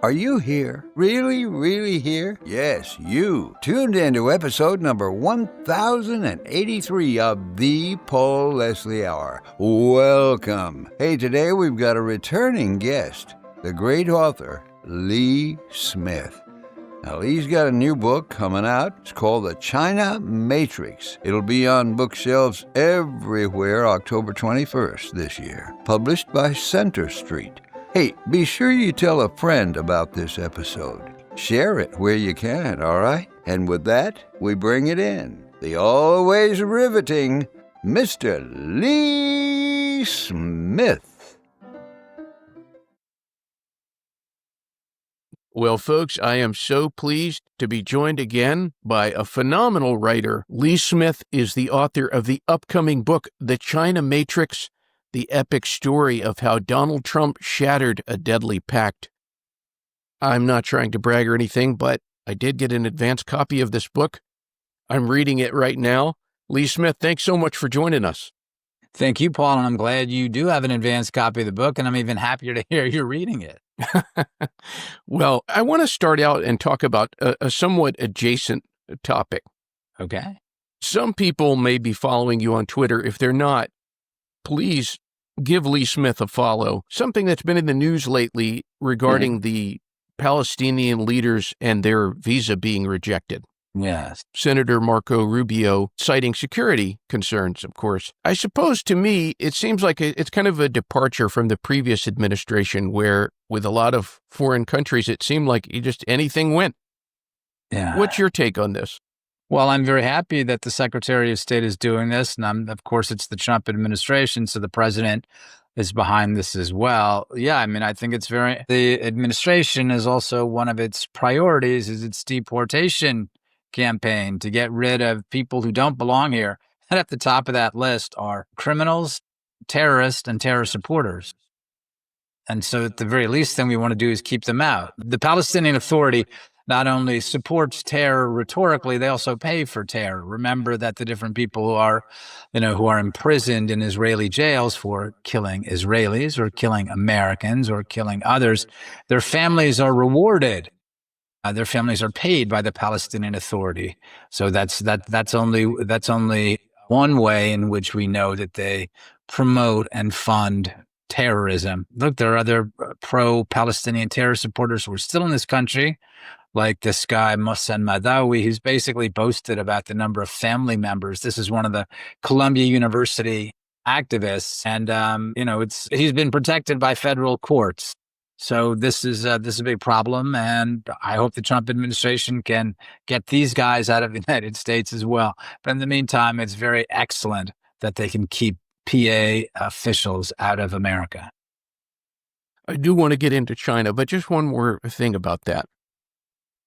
Are you here? Really, really here? Yes, you. Tuned into episode number 1083 of The Paul Leslie Hour. Welcome. Hey, today we've got a returning guest, the great author, Lee Smith. Now, Lee's got a new book coming out. It's called The China Matrix. It'll be on bookshelves everywhere October 21st this year. Published by Center Street. Hey, be sure you tell a friend about this episode. Share it where you can, all right? And with that, we bring it in. The always riveting Mr. Lee Smith. Well, folks, I am so pleased to be joined again by a phenomenal writer. Lee Smith is the author of the upcoming book, The China Matrix, the epic story of how Donald Trump shattered a deadly pact. I'm not trying to brag or anything, but I did get an advance copy of this book. I'm reading it right now. Lee Smith, thanks so much for joining us. Thank you, Paul, and I'm glad you do have an advance copy of the book, and I'm even happier to hear you're reading it. Well, I want to start out and talk about a somewhat adjacent topic. Okay. Some people may be following you on Twitter. If they're not, please give Lee Smith a follow. Something that's been in the news lately regarding the Palestinian leaders and their visa being rejected. Yes. Senator Marco Rubio citing security concerns, of course. I suppose to me, it seems like it's kind of a departure from the previous administration where with a lot of foreign countries, it seemed like just anything went. Yeah. What's your take on this? Well, I'm very happy that the Secretary of State is doing this. And of course, it's the Trump administration. So the president is behind this as well. Yeah, I mean, I think the administration is also one of its priorities is its deportation campaign to get rid of people who don't belong here. And at the top of that list are criminals, terrorists, and terror supporters. And so at the very least thing we want to do is keep them out. The Palestinian Authority not only supports terror rhetorically, they also pay for terror. Remember that the different people who are imprisoned in Israeli jails for killing Israelis or killing Americans or killing others, their families are rewarded. Their families are paid by the Palestinian Authority. So that's only one way in which we know that they promote and fund terrorism. Look, there are other pro-Palestinian terror supporters who are still in this country, like this guy, Mohsen Madawi, who's basically boasted about the number of family members. This is one of the Columbia University activists. And, he's been protected by federal courts. So this is a big problem. And I hope the Trump administration can get these guys out of the United States as well. But in the meantime, it's very excellent that they can keep PA officials out of America. I do want to get into China, but just one more thing about that.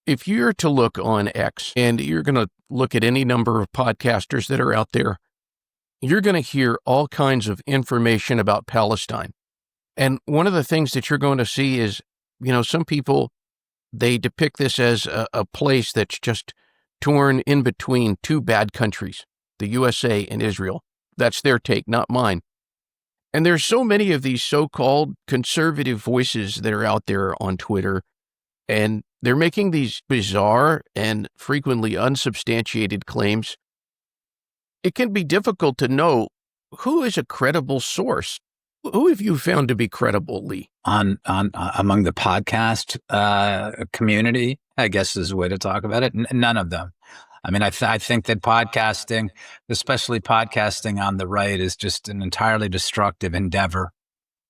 If you're to look on X and you're going to look at any number of podcasters that are out there, you're going to hear all kinds of information about Palestine. And one of the things that you're going to see is, some people, they depict this as a place that's just torn in between two bad countries, the USA and Israel. That's their take, not mine. And there's so many of these so-called conservative voices that are out there on Twitter, and they're making these bizarre and frequently unsubstantiated claims. It can be difficult to know who is a credible source. Who have you found to be credible, Lee? On among the podcast community, I guess is the way to talk about it. None of them. I mean, I think that podcasting, especially podcasting on the right, is just an entirely destructive endeavor.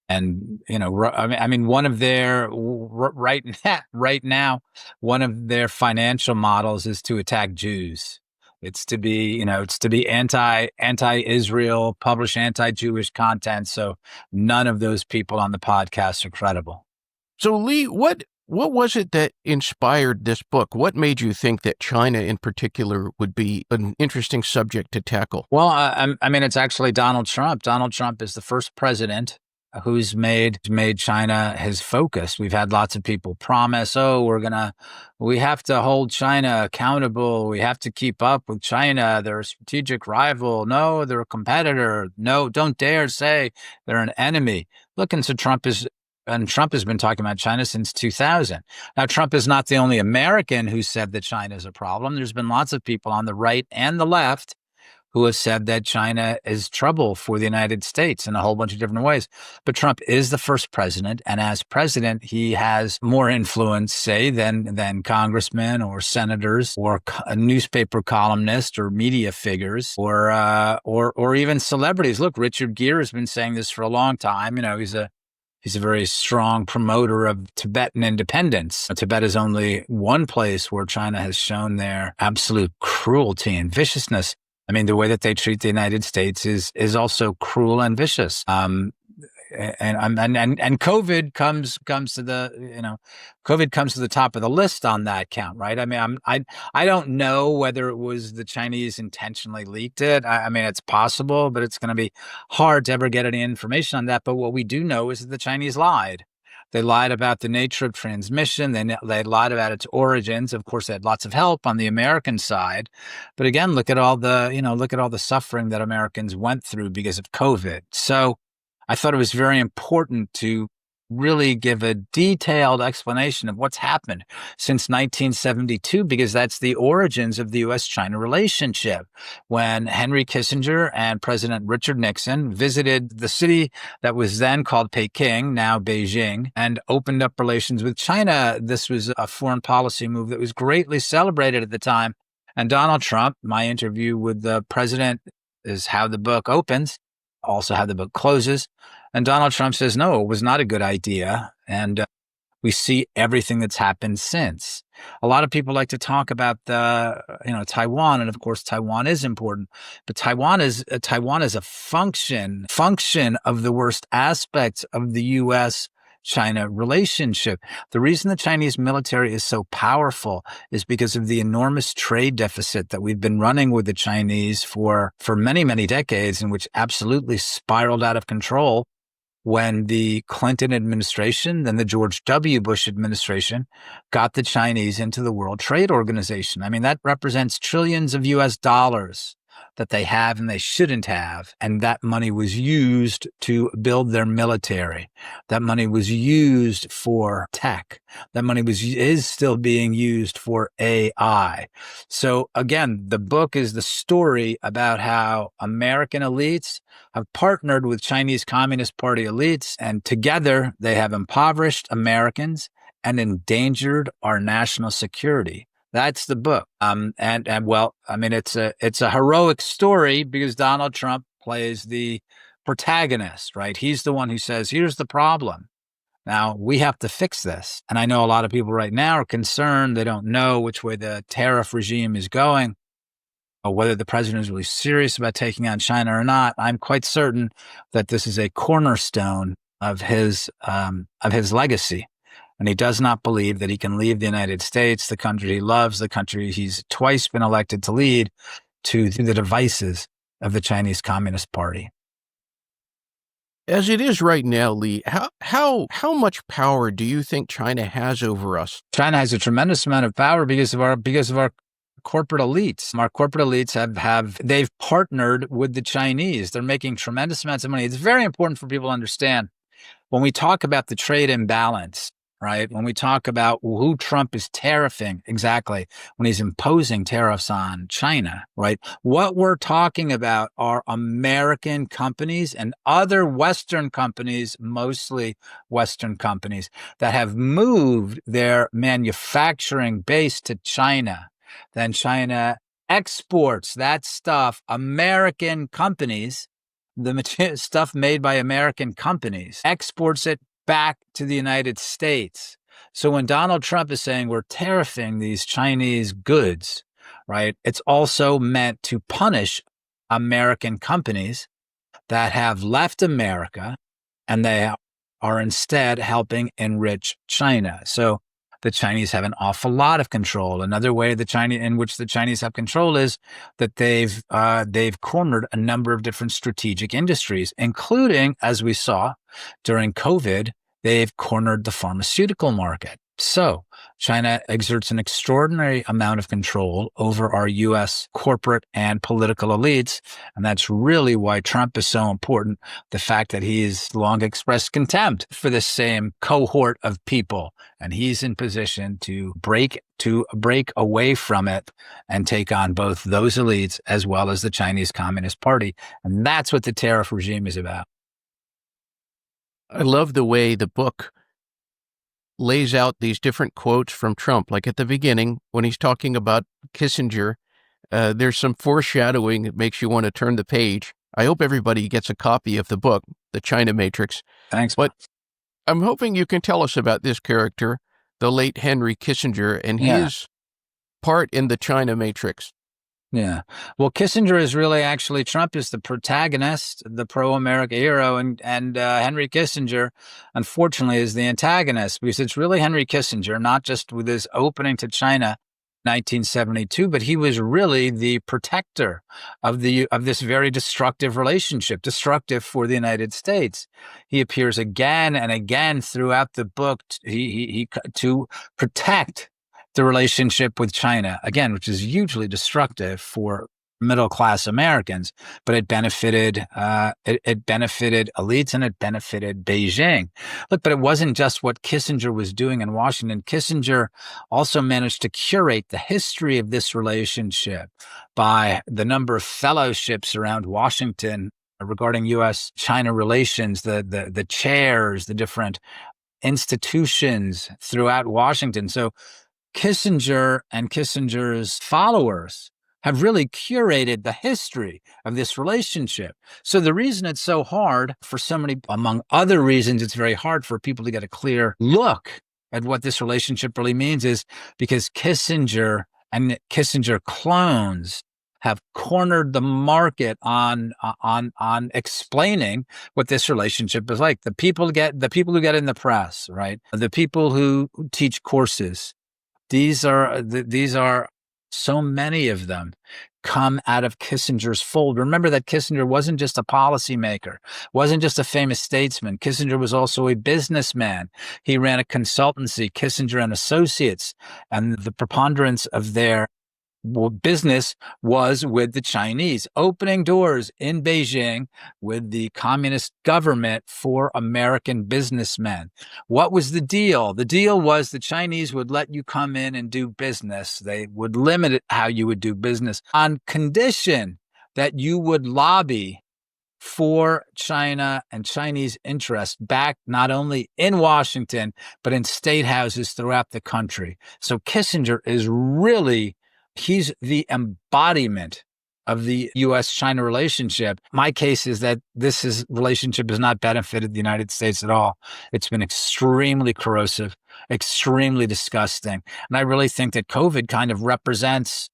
And, one of their right now, one of their financial models is to attack Jews. It's to be anti-Israel, publish anti-Jewish content. So none of those people on the podcast are credible. So Lee, what was it that inspired this book? What made you think that China in particular would be an interesting subject to tackle? Well, it's actually Donald Trump. Donald Trump is the first president who's made China his focus. We've had lots of people promise, we have to hold China accountable. We have to keep up with China. They're a strategic rival. No, they're a competitor. No, don't dare say they're an enemy. Look, and so Trump is And Trump has been talking about China since 2000. Now, Trump is not the only American who said that China is a problem. There's been lots of people on the right and the left who have said that China is trouble for the United States in a whole bunch of different ways. But Trump is the first president, and as president, he has more influence, say, than congressmen or senators or newspaper columnists or media figures or even celebrities. Look, Richard Gere has been saying this for a long time. He's a very strong promoter of Tibetan independence. Tibet is only one place where China has shown their absolute cruelty and viciousness. I mean, the way that they treat the United States is also cruel and vicious. And COVID comes to COVID comes to the top of the list on that count, right? I mean, I don't know whether it was the Chinese intentionally leaked it. I mean, it's possible, but it's going to be hard to ever get any information on that. But what we do know is that the Chinese lied. They lied about the nature of transmission. They lied about its origins. Of course, they had lots of help on the American side. But again, look at all the suffering that Americans went through because of COVID. So I thought it was very important to really give a detailed explanation of what's happened since 1972, because that's the origins of the U.S.-China relationship. When Henry Kissinger and President Richard Nixon visited the city that was then called Peking, now Beijing, and opened up relations with China, this was a foreign policy move that was greatly celebrated at the time. And Donald Trump, my interview with the president is how the book opens, also how the book closes. And Donald Trump says, no, it was not a good idea. And we see everything that's happened since. A lot of people like to talk about Taiwan. And of course, Taiwan is important. But Taiwan is a function of the worst aspects of the U.S.-China relationship. The reason the Chinese military is so powerful is because of the enormous trade deficit that we've been running with the Chinese for many, many decades, and which absolutely spiraled out of control when the Clinton administration, then the George W. Bush administration, got the Chinese into the World Trade Organization. I mean, that represents trillions of U.S. dollars that they have and they shouldn't have. And that money was used to build their military. That money was used for tech. That money is still being used for AI. So again, the book is the story about how American elites have partnered with Chinese Communist Party elites, and together they have impoverished Americans and endangered our national security. That's the book. Well, I mean, it's a heroic story because Donald Trump plays the protagonist, right? He's the one who says, here's the problem. Now we have to fix this. And I know a lot of people right now are concerned. They don't know which way the tariff regime is going or whether the president is really serious about taking on China or not. I'm quite certain that this is a cornerstone of his legacy. And he does not believe that he can leave the United States, the country he loves, the country he's twice been elected to lead, to the devices of the Chinese Communist Party. As it is right now, Lee, how much power do you think China has over us? China has a tremendous amount of power because of our corporate elites. Our corporate elites they've partnered with the Chinese. They're making tremendous amounts of money. It's very important for people to understand when we talk about the trade imbalance, right? When we talk about who Trump is tariffing exactly, when he's imposing tariffs on China, right? What we're talking about are American companies and other Western companies, mostly Western companies, that have moved their manufacturing base to China. Then China exports that stuff, American companies, the stuff made by American companies, exports it back to the United States. So when Donald Trump is saying we're tariffing these Chinese goods, right, it's also meant to punish American companies that have left America and they are instead helping enrich China. So the Chinese have an awful lot of control. Another way in which the Chinese have control is that they've cornered a number of different strategic industries, including, as we saw during COVID, they've cornered the pharmaceutical market. So China exerts an extraordinary amount of control over our U.S. corporate and political elites. And that's really why Trump is so important. The fact that he's long expressed contempt for the same cohort of people. And he's in position to break away from it and take on both those elites as well as the Chinese Communist Party. And that's what the tariff regime is about. I love the way the book lays out these different quotes from Trump. Like at the beginning, when he's talking about Kissinger, there's some foreshadowing that makes you want to turn the page. I hope everybody gets a copy of the book, The China Matrix. Thanks. But I'm hoping you can tell us about this character, the late Henry Kissinger, and his part in the China Matrix. Yeah. Well, Kissinger is really actually, Trump is the protagonist, the pro-America hero, and Henry Kissinger, unfortunately, is the antagonist, because it's really Henry Kissinger, not just with his opening to China 1972, but he was really the protector of this very destructive relationship, destructive for the United States. He appears again and again throughout the book to protect the relationship with China, again, which is hugely destructive for middle-class Americans, but it benefited elites and it benefited Beijing. Look, but it wasn't just what Kissinger was doing in Washington. Kissinger also managed to curate the history of this relationship by the number of fellowships around Washington regarding U.S.-China relations, the chairs, the different institutions throughout Washington. So Kissinger and Kissinger's followers have really curated the history of this relationship. So the reason it's so hard for so many, among other reasons, it's very hard for people to get a clear look at what this relationship really means is because Kissinger and Kissinger clones have cornered the market on explaining what this relationship is like. The people who get in the press, right? The people who teach courses. These are so many of them come out of Kissinger's fold. Remember that Kissinger wasn't just a policymaker, wasn't just a famous statesman. Kissinger was also a businessman. He ran a consultancy, Kissinger and Associates, and the preponderance of their business was with the Chinese, opening doors in Beijing with the communist government for American businessmen. What was the deal? The deal was the Chinese would let you come in and do business. They would limit how you would do business on condition that you would lobby for China and Chinese interests back not only in Washington, but in state houses throughout the country. So Kissinger is really, he's the embodiment of the U.S.-China relationship. My case is that this relationship has not benefited the United States at all. It's been extremely corrosive, extremely disgusting. And I really think that COVID kind of represents,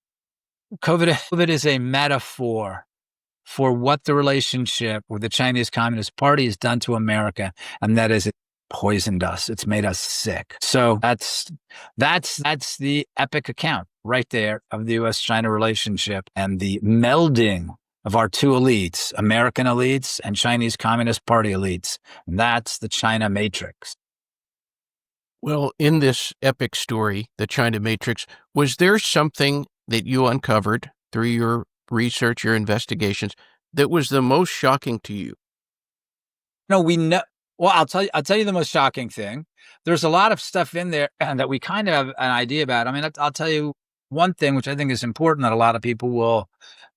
COVID is a metaphor for what the relationship with the Chinese Communist Party has done to America, and that is it poisoned us. It's made us sick. So that's the epic account right there of the U.S.-China relationship and the melding of our two elites, American elites and Chinese Communist Party elites. And that's the China Matrix. Well, in this epic story, the China Matrix, was there something that you uncovered through your research, your investigations, that was the most shocking to you? No, we know. Well, I'll tell you the most shocking thing. There's a lot of stuff in there that we kind of have an idea about. I mean, I'll tell you one thing, which I think is important that a lot of people will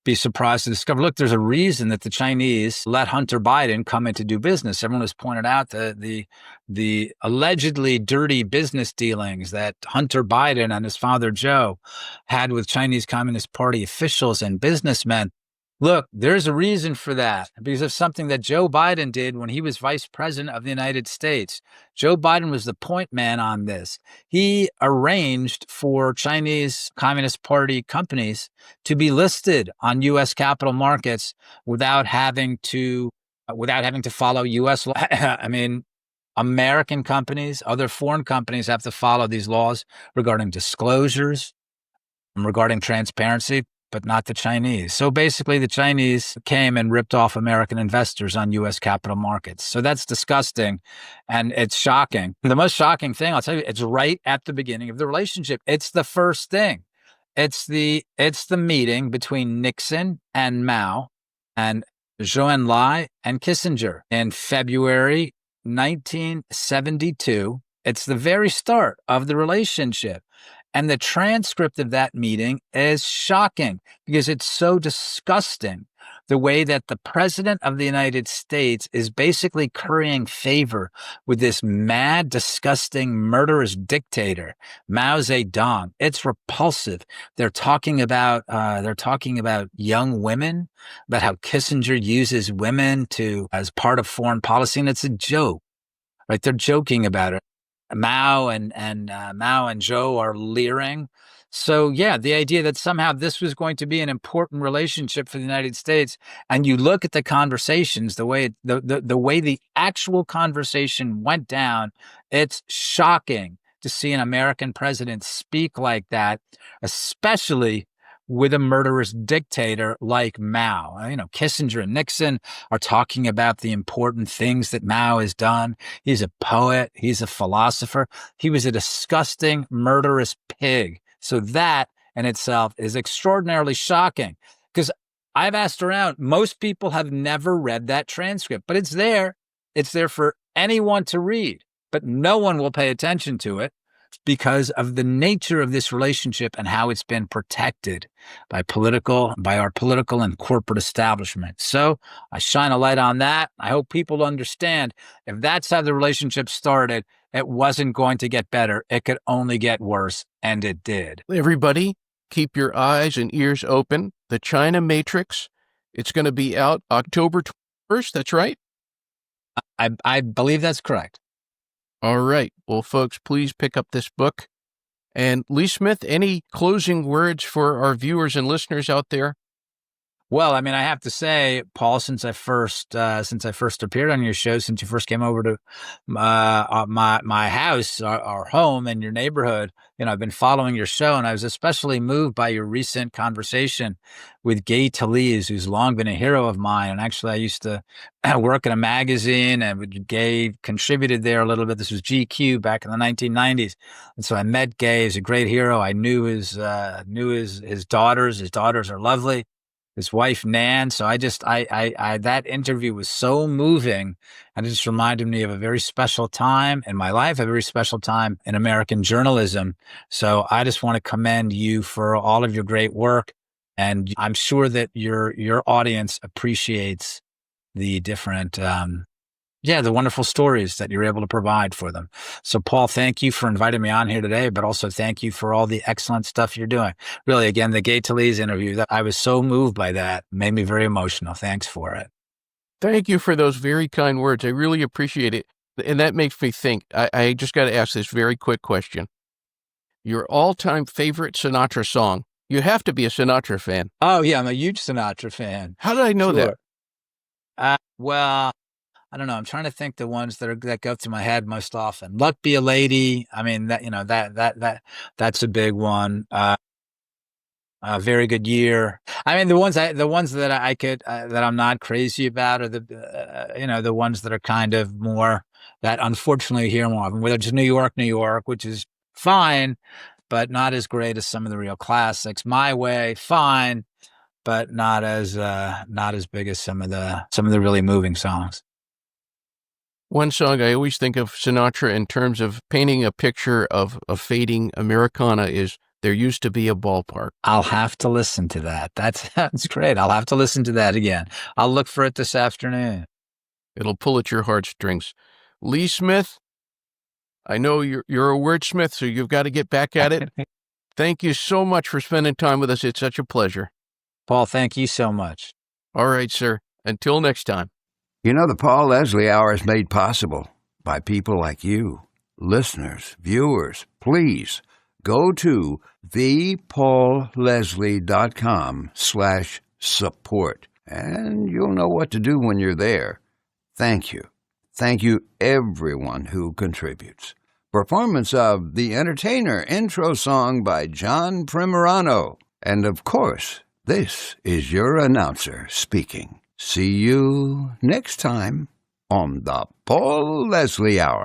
be surprised to discover. Look, there's a reason that the Chinese let Hunter Biden come in to do business. Everyone has pointed out the allegedly dirty business dealings that Hunter Biden and his father Joe had with Chinese Communist Party officials and businessmen. Look, there's a reason for that because of something that Joe Biden did when he was vice president of the United States. Joe Biden was the point man on this. He arranged for Chinese Communist Party companies to be listed on U.S. capital markets without having to follow U.S. law. I mean, American companies, other foreign companies have to follow these laws regarding disclosures and regarding transparency. but not the Chinese. So basically, the Chinese came and ripped off American investors on U.S. capital markets. So that's disgusting, and it's shocking. The most shocking thing, I'll tell you, it's right at the beginning of the relationship. It's the first thing. It's the meeting between Nixon and Mao and Zhou Enlai and Kissinger in February 1972. It's the very start of the relationship. And the transcript of that meeting is shocking because it's so disgusting. The way that the president of the United States is basically currying favor with this mad, disgusting, murderous dictator, Mao Zedong. It's repulsive. They're talking about young women, about how Kissinger uses women as part of foreign policy, and it's a joke. Right? They're joking about it. Mao and Zhou are leering. So yeah, the idea that somehow this was going to be an important relationship for the United States, and you look at the conversations, the way the actual conversation went down, it's shocking to see an American president speak like that, especially with a murderous dictator like Mao. Kissinger and Nixon are talking about the important things that Mao has done. He's a poet. He's a philosopher. He was a disgusting, murderous pig. So that in itself is extraordinarily shocking because I've asked around. Most people have never read that transcript, but it's there. It's there for anyone to read, but no one will pay attention to it because of the nature of this relationship and how it's been protected by our political and corporate establishment. So I shine a light on that. I hope people understand if that's how the relationship started, it wasn't going to get better. It could only get worse, and it did. Everybody, keep your eyes and ears open. The China Matrix, it's going to be out October 1st. That's right? I believe that's correct. All right. Well, folks, please pick up this book. And Lee Smith, any closing words for our viewers and listeners out there? Well, I have to say, Paul, since I first appeared on your show, since you first came over to my house, our home in your neighborhood, I've been following your show, and I was especially moved by your recent conversation with Gay Talese, who's long been a hero of mine. And actually, I used to work in a magazine, and Gay contributed there a little bit. This was GQ back in the 1990s, and so I met Gay. He's a great hero. I knew his daughters. His daughters are lovely. His wife, Nan. So that interview was so moving. And it just reminded me of a very special time in my life, a very special time in American journalism. So I just want to commend you for all of your great work. And I'm sure that your audience appreciates the different, the wonderful stories that you're able to provide for them. So, Paul, thank you for inviting me on here today, but also thank you for all the excellent stuff you're doing. Really, again, the Gay Talese interview, I was so moved by that. It made me very emotional. Thanks for it. Thank you for those very kind words. I really appreciate it. And that makes me think. I just got to ask this very quick question. Your all-time favorite Sinatra song? You have to be a Sinatra fan. Oh, yeah, I'm a huge Sinatra fan. How did I know that? Well, I don't know. I'm trying to think the ones that go through my head most often. Luck Be a Lady. That's a big one. A Very Good Year. The ones that I could that I'm not crazy about are the ones that are kind of more that unfortunately you hear more often. Whether it's New York, which is fine, but not as great as some of the real classics. My Way, fine, but not as big as some of the really moving songs. One song I always think of Sinatra in terms of painting a picture of a fading Americana is There Used to Be a Ballpark. I'll have to listen to that. That's great. I'll have to listen to that again. I'll look for it this afternoon. It'll pull at your heartstrings. Lee Smith, I know you're a wordsmith, so you've got to get back at it. Thank you so much for spending time with us. It's such a pleasure. Paul, thank you so much. All right, sir. Until next time. The Paul Leslie Hour is made possible by people like you, listeners, viewers. Please go to thepaulleslie.com/support, and you'll know what to do when you're there. Thank you. Thank you, everyone who contributes. Performance of The Entertainer intro song by John Primorano. And of course, This is your announcer speaking. See you next time on the Paul Leslie Hour.